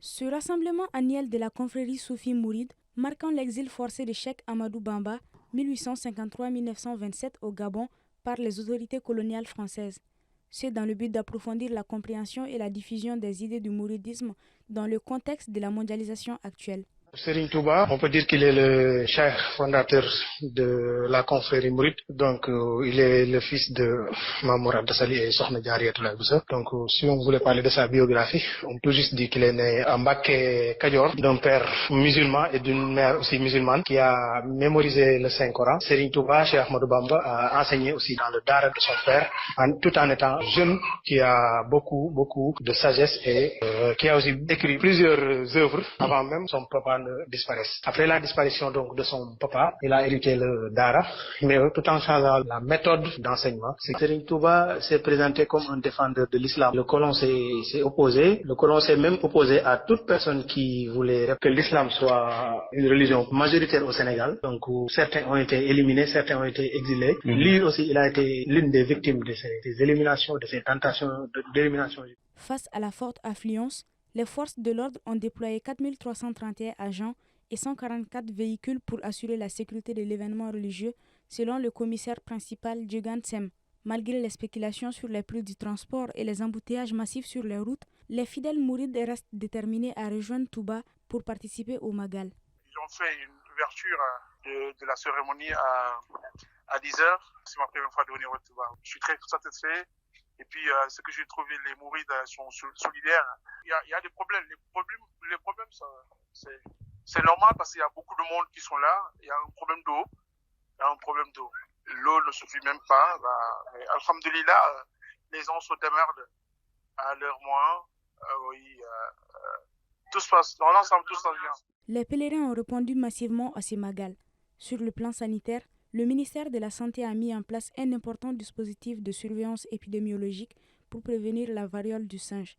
Ce rassemblement annuel de la confrérie soufie mouride, marquant l'exil forcé de Cheikh Amadou Bamba 1853-1927 au Gabon par les autorités coloniales françaises. C'est dans le but d'approfondir la compréhension et la diffusion des idées du mouridisme dans le contexte de la mondialisation actuelle. Serigne Touba, on peut dire qu'il est le cheikh fondateur de la confrérie mouride. Donc, il est le fils de Mamour Anta Sali et Sokhna Diarratou Bousso. Donc, si on voulait parler de sa biographie, on peut juste dire qu'il est né à Mbacké Kadior, d'un père musulman et d'une mère aussi musulmane qui a mémorisé le Saint-Coran. Serigne Touba, Cheikh Ahmadou Bamba, a enseigné aussi dans le Dara de son père, tout en étant jeune, qui a beaucoup de sagesse et qui a aussi écrit plusieurs œuvres avant même son papa ne disparaisse. Après la disparition donc de son papa, il a hérité le Dara, mais tout en changeant la méthode d'enseignement. Serigne Touba s'est présenté comme un défenseur de l'islam. Le colon s'est opposé. Le colon s'est même opposé à toute personne qui voulait que l'islam soit une religion majoritaire au Sénégal. Donc certains ont été éliminés, certains ont été exilés. Lui aussi, il a été l'une des victimes de ces éliminations, de ces tentations d'élimination. Face à la forte affluence, les forces de l'ordre ont déployé 4331 agents et 144 véhicules pour assurer la sécurité de l'événement religieux, selon le commissaire principal Djegan Sem. Malgré les spéculations sur les prix du transport et les embouteillages massifs sur les routes, les fidèles mourides restent déterminés à rejoindre Touba pour participer au Magal. Ils ont fait une ouverture de la cérémonie à 10 heures. C'est ma première fois de venir au Touba. Je suis très satisfait. Et puis, ce que j'ai trouvé, les mourides sont solidaires. Il y a des problèmes. Les problèmes, c'est normal parce qu'il y a beaucoup de monde qui sont là. Il y a un problème d'eau. L'eau ne suffit même pas. Mais alhamdoulilah, les gens se démerdent à leur moyen. Tout se passe. Dans l'ensemble, tout se passe bien. Les pèlerins ont répondu massivement à ces magals. Sur le plan sanitaire, le ministère de la Santé a mis en place un important dispositif de surveillance épidémiologique pour prévenir la variole du singe.